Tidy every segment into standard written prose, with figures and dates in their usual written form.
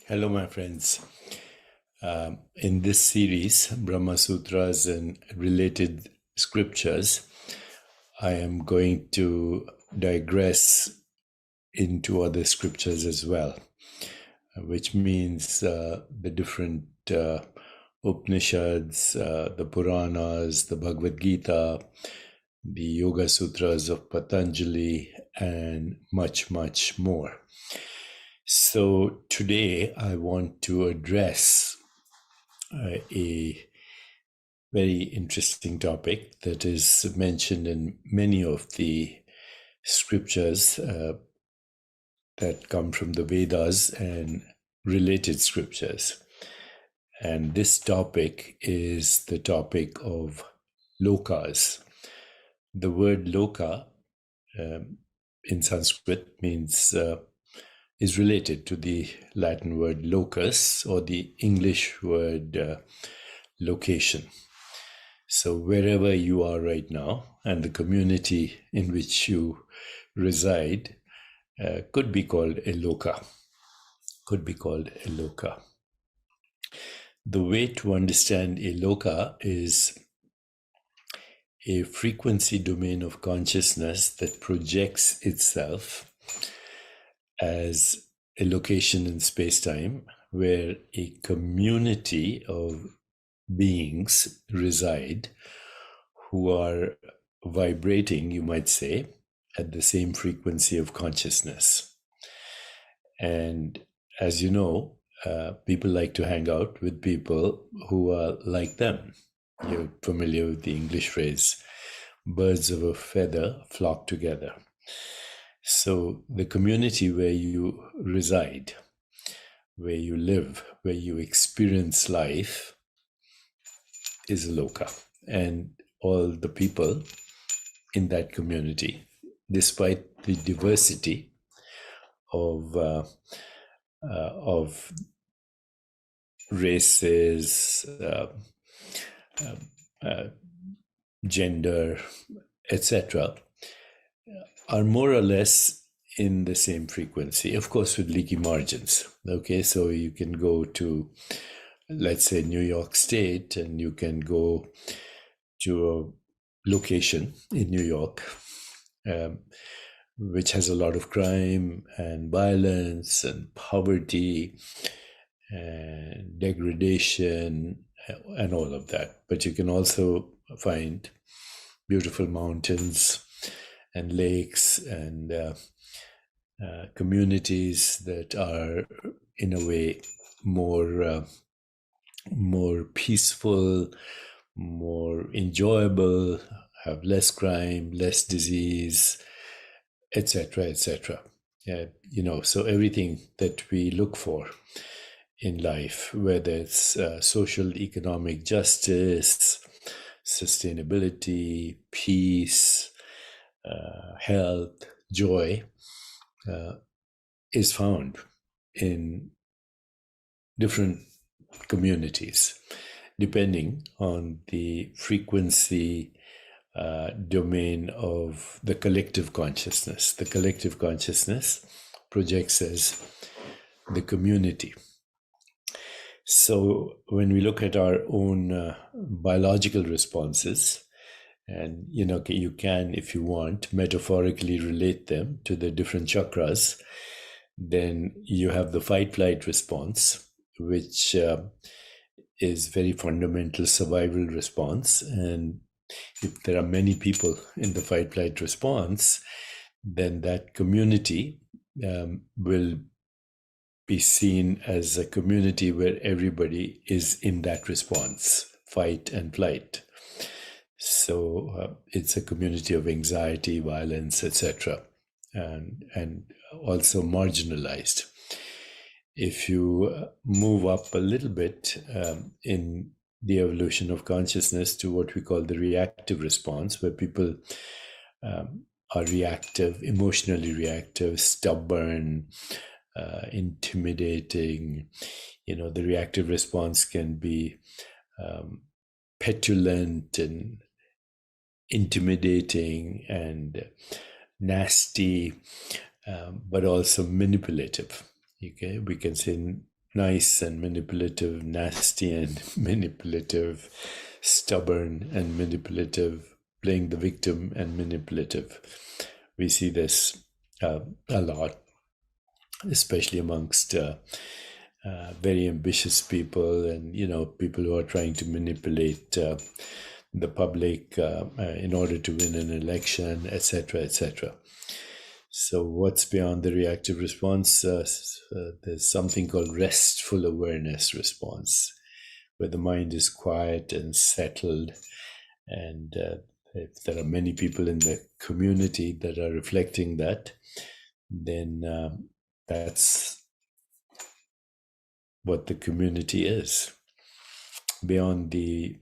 Hello, my friends. In this series, Brahma Sutras and related scriptures, I am going to digress into other scriptures as well, which means the different Upanishads, the Puranas, the Bhagavad Gita, the Yoga Sutras of Patanjali, and much, much more. So today I want to address a very interesting topic that is mentioned in many of the scriptures that come from the Vedas and related scriptures. And this topic is the topic of lokas. The word loka in Sanskrit means is related to the Latin word locus or the English word location. So wherever you are right now and the community in which you reside could be called a loka. The way to understand a loka is a frequency domain of consciousness that projects itself as a location in space-time where a community of beings reside who are vibrating, you might say, at the same frequency of consciousness. And as you know, people like to hang out with people who are like them. You're familiar with the English phrase, birds of a feather flock together. So the community where you reside, where you live, where you experience life is a loka. And all the people in that community, despite the diversity of races, gender, etc., are more or less in the same frequency, of course, with leaky margins. Okay, so you can go to, let's say, New York State, and you can go to a location in New York, which has a lot of crime and violence and poverty and degradation and all of that. But you can also find beautiful mountains and lakes and communities that are, in a way, more peaceful, more enjoyable, have less crime, less disease, etc., etc. So everything that we look for in life, whether it's social, economic justice, sustainability, peace, health, joy, is found in different communities, depending on the frequency domain of the collective consciousness. The collective consciousness projects as the community. So when we look at our own biological responses, and you can, if you want, metaphorically relate them to the different chakras, then you have the fight-flight response, which is very fundamental survival response. And if there are many people in the fight-flight response, then that community will be seen as a community where everybody is in that response, fight and flight. So it's a community of anxiety, violence, etc., and also marginalized. If you move up a little bit in the evolution of consciousness to what we call the reactive response, where people are reactive, emotionally reactive, stubborn, intimidating. The reactive response can be petulant and intimidating and nasty, but also manipulative. Okay, we can say nice and manipulative, nasty and manipulative, stubborn and manipulative, playing the victim and manipulative. We see this a lot, especially amongst very ambitious people, and people who are trying to manipulate the public in order to win an election, etc., etc. So, what's beyond the reactive response? There's something called restful awareness response, where the mind is quiet and settled. And if there are many people in the community that are reflecting that, then that's what the community is. Beyond the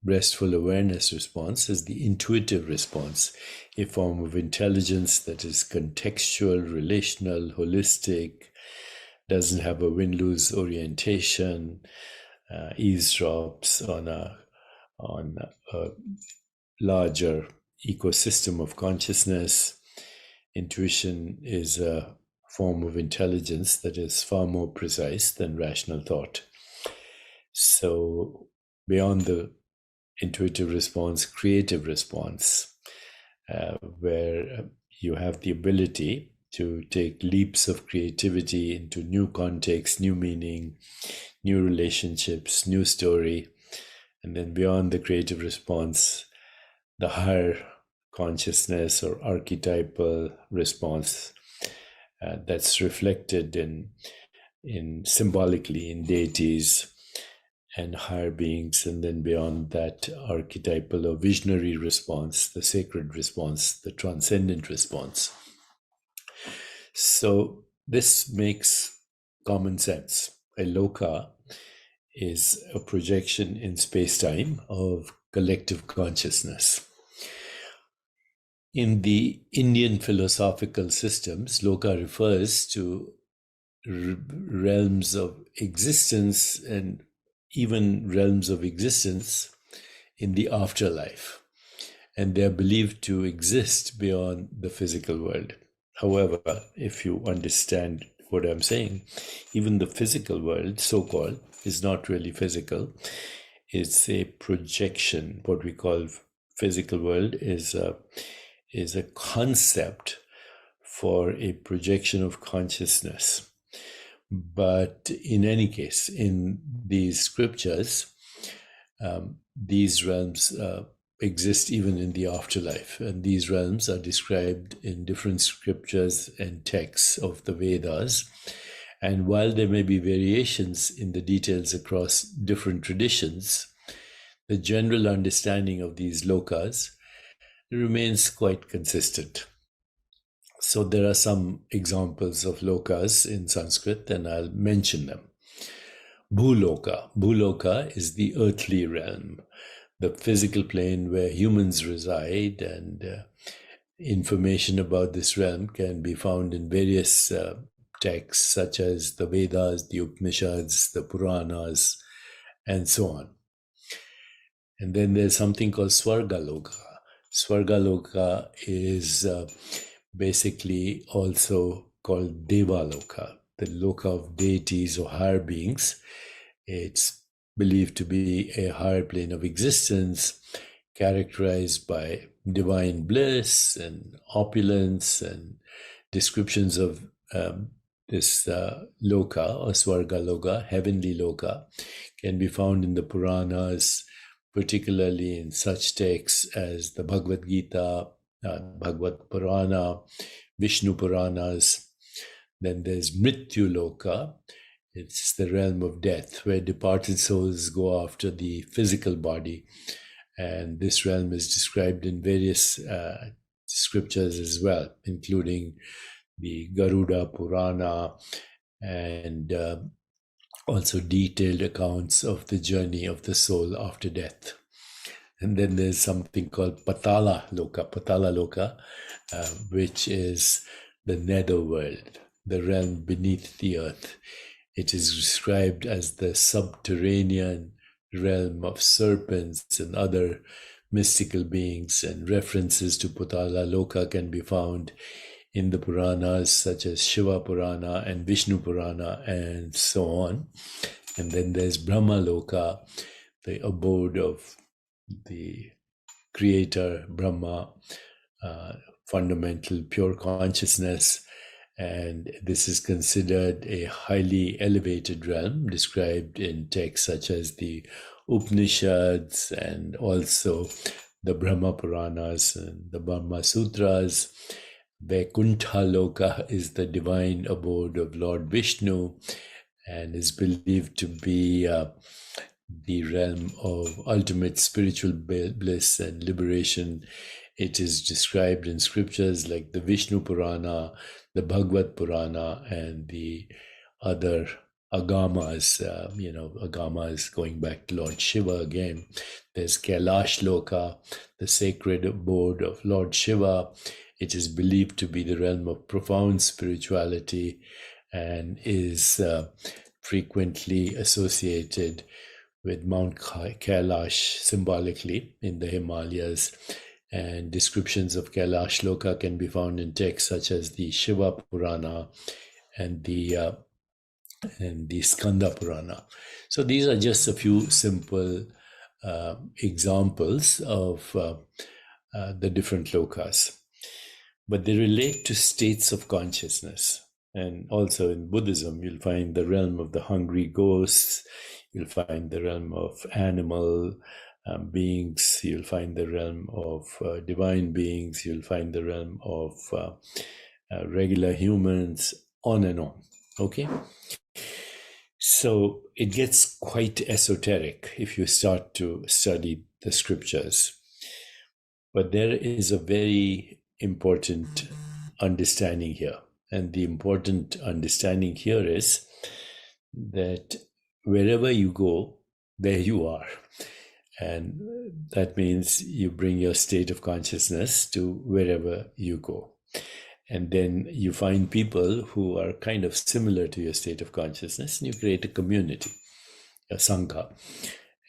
restful awareness response is the intuitive response, a form of intelligence that is contextual, relational, holistic, doesn't have a win-lose orientation, eavesdrops on a larger ecosystem of consciousness. Intuition is a form of intelligence that is far more precise than rational thought. So, beyond the intuitive response, creative response, where you have the ability to take leaps of creativity into new context, new meaning, new relationships, new story. And then beyond the creative response, the higher consciousness or archetypal response that's reflected in symbolically in deities and higher beings. And then beyond that, archetypal or visionary response, the sacred response, the transcendent response. So this makes common sense. A loka is a projection in space-time of collective consciousness. In the Indian philosophical systems, loka refers to realms of existence and even realms of existence in the afterlife. And they are believed to exist beyond the physical world. However, if you understand what I'm saying, even the physical world, so-called, is not really physical. It's a projection. What we call physical world is a concept for a projection of consciousness. But in any case, in these scriptures, these realms exist even in the afterlife. And these realms are described in different scriptures and texts of the Vedas. And while there may be variations in the details across different traditions, the general understanding of these lokas remains quite consistent. So there are some examples of lokas in Sanskrit, and I'll mention them. Bhuloka. Bhuloka is the earthly realm, the physical plane where humans reside, and information about this realm can be found in various texts such as the Vedas, the Upanishads, the Puranas, and so on. And then there's something called Swargaloka. Swargaloka is basically also called Devaloka, the loka of deities or higher beings. It's believed to be a higher plane of existence characterized by divine bliss and opulence, and descriptions of this loka or Swargaloka, heavenly loka, can be found in the Puranas, particularly in such texts as the Bhagavad Gita, Bhagavad Purana, Vishnu Puranas. Then there's Mrityu Loka. It's the realm of death, where departed souls go after the physical body. And this realm is described in various scriptures as well, including the Garuda Purana, and also detailed accounts of the journey of the soul after death. And then there's something called Patala Loka, which is the netherworld, the realm beneath the earth. It is described as the subterranean realm of serpents and other mystical beings, and references to Patala Loka can be found in the Puranas, such as Shiva Purana and Vishnu Purana, and so on. And then there's Brahma Loka, the abode of the creator, Brahma, fundamental pure consciousness. And this is considered a highly elevated realm, described in texts such as the Upanishads and also the Brahma Puranas and the Brahma Sutras. Vaikuntha Loka is the divine abode of Lord Vishnu and is believed to be the realm of ultimate spiritual bliss and liberation. It is described in scriptures like the Vishnu Purana, the Bhagavad Purana, and the other agamas. Agamas going back to Lord Shiva again. There's Kailash Loka, the sacred abode of Lord Shiva. It is believed to be the realm of profound spirituality and is frequently associated with Mount Kailash symbolically in the Himalayas. And descriptions of Kailash Loka can be found in texts such as the Shiva Purana and the Skanda Purana. So these are just a few simple examples of the different lokas. But they relate to states of consciousness. And also in Buddhism, you'll find the realm of the hungry ghosts, you'll find the realm of animal beings, you'll find the realm of divine beings, you'll find the realm of regular humans, on and on. Okay? So it gets quite esoteric if you start to study the scriptures. But there is a very important understanding here. And the important understanding here is that wherever you go, there you are. And that means you bring your state of consciousness to wherever you go. And then you find people who are kind of similar to your state of consciousness, and you create a community, a sangha,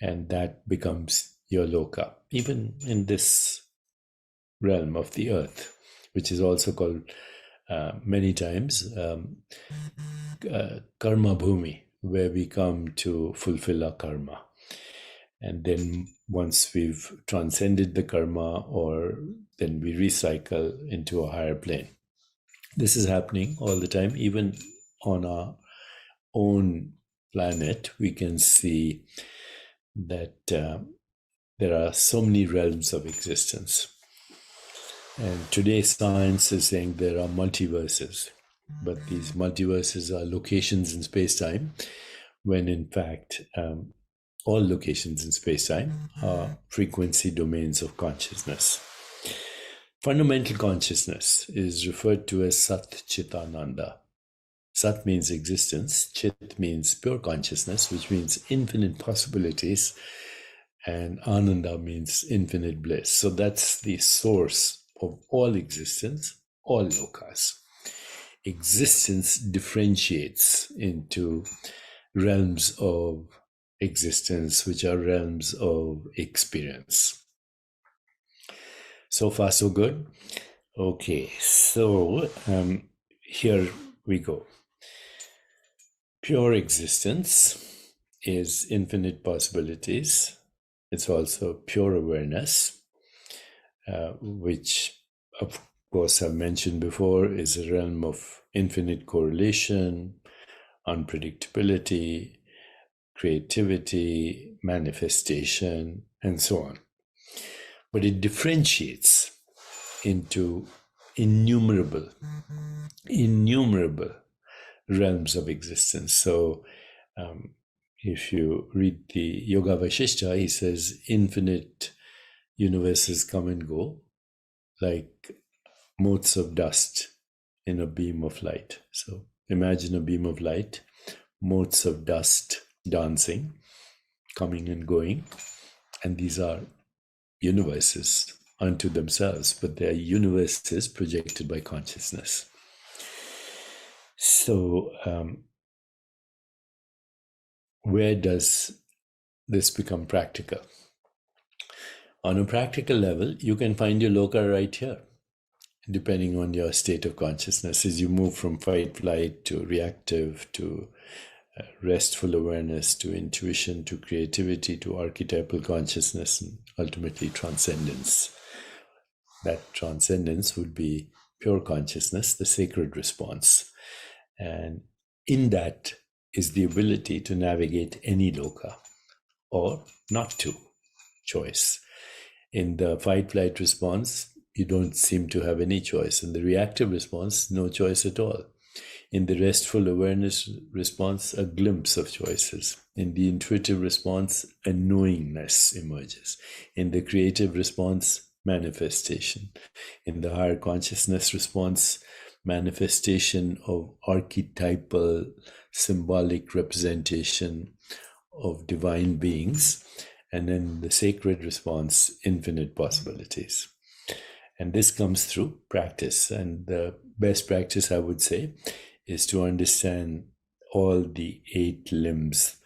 and that becomes your loka, even in this realm of the earth, which is also called many times karma bhumi, where we come to fulfill our karma. And then once we've transcended the karma, or then we recycle into a higher plane. This is happening all the time. Even on our own planet, we can see that there are so many realms of existence. And today science is saying there are multiverses, but these multiverses are locations in space-time, when in fact all locations in space-time are frequency domains of consciousness. Fundamental consciousness is referred to as Sat Chit Ananda. Sat means existence, Chit means pure consciousness, which means infinite possibilities, and Ananda means infinite bliss. So that's the source of all existence, all lokas. Existence differentiates into realms of existence, which are realms of experience. So far, so good. Okay, so here we go. Pure existence is infinite possibilities. It's also pure awareness, which, of course, I've mentioned before, is a realm of infinite correlation, unpredictability, creativity, manifestation, and so on. But it differentiates into innumerable realms of existence. So if you read the Yoga Vasishta, he says infinite universes come and go like motes of dust in a beam of light. So imagine a beam of light, motes of dust dancing, coming and going, and these are universes unto themselves, but they are universes projected by consciousness. So where does this become practical? On a practical level, you can find your loka right here. depending on your state of consciousness, as you move from fight, flight to reactive to restful awareness to intuition to creativity to archetypal consciousness and ultimately transcendence. That transcendence would be pure consciousness, the sacred response. And in that is the ability to navigate any loka or not to, choice. In the fight flight response, you don't seem to have any choice. In the reactive response, no choice at all. In the restful awareness response, a glimpse of choices. In the intuitive response, a knowingness emerges. In the creative response, manifestation. In the higher consciousness response, manifestation of archetypal symbolic representation of divine beings. And then the sacred response, infinite possibilities. And this comes through practice. And the best practice, I would say, is to understand all the 8 limbs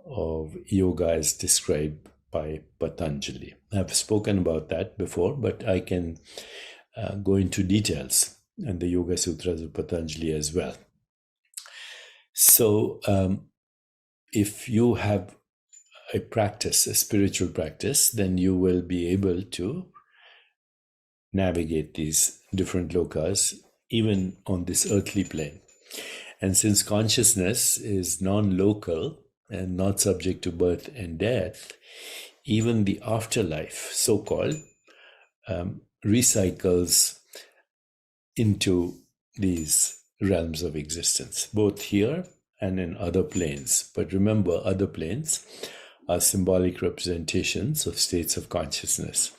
of yoga as described by Patanjali. I've spoken about that before, but I can go into details and the Yoga Sutras of Patanjali as well. So if you have a practice, a spiritual practice, then you will be able to navigate these different lokas, even on this earthly plane. And since consciousness is non-local and not subject to birth and death, even the afterlife, so-called, recycles into these realms of existence, both here and in other planes. But remember, other planes are symbolic representations of states of consciousness.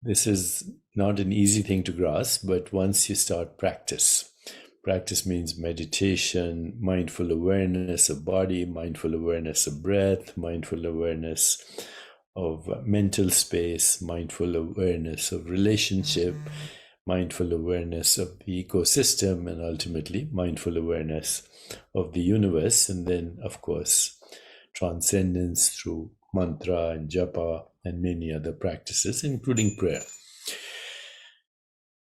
This is not an easy thing to grasp, but once you start practice means meditation, mindful awareness of body, mindful awareness of breath, mindful awareness of mental space, mindful awareness of relationship, mindful awareness of the ecosystem, and ultimately mindful awareness of the universe. And then, of course, transcendence through mantra and japa and many other practices, including prayer.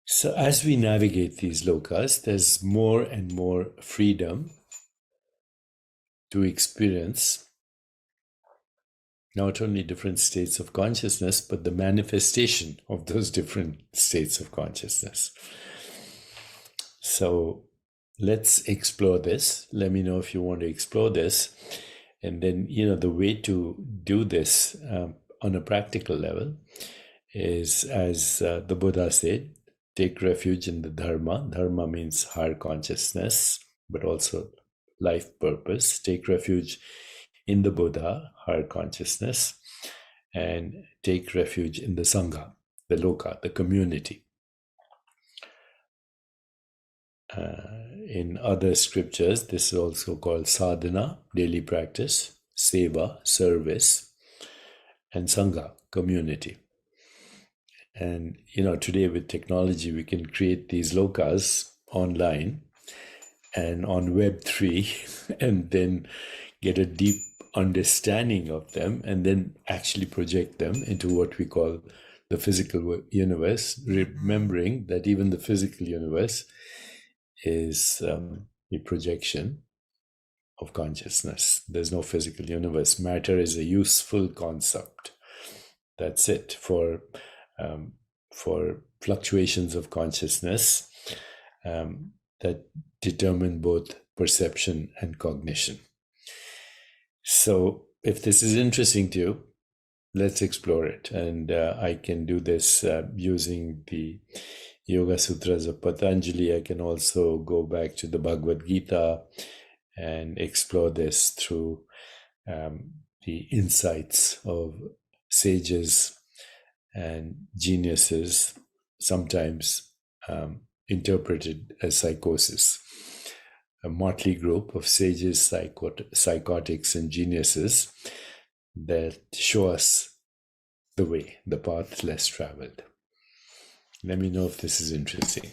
So as we navigate these lokas, there's more and more freedom to experience not only different states of consciousness, but the manifestation of those different states of consciousness. So let's explore this. Let me know if you want to explore this. And then, the way to do this on a practical level is, as the Buddha said, take refuge in the Dharma. Dharma means higher consciousness, but also life purpose. Take refuge in the Buddha, higher consciousness, and take refuge in the Sangha, the Loka, the community. In other scriptures, this is also called sadhana, daily practice, seva, service, and Sangha, community. And, today with technology, we can create these lokas online and on Web3 and then get a deep understanding of them and then actually project them into what we call the physical universe, remembering that even the physical universe is a projection of consciousness. There's no physical universe. Matter is a useful concept. That's it for fluctuations of consciousness that determine both perception and cognition. So if this is interesting to you, let's explore it. And I can do this using the Yoga Sutras of Patanjali. I can also go back to the Bhagavad Gita and explore this through the insights of sages and geniuses, sometimes interpreted as psychosis. A motley group of sages, psychotics, and geniuses that show us the way, the path less traveled. Let me know if this is interesting.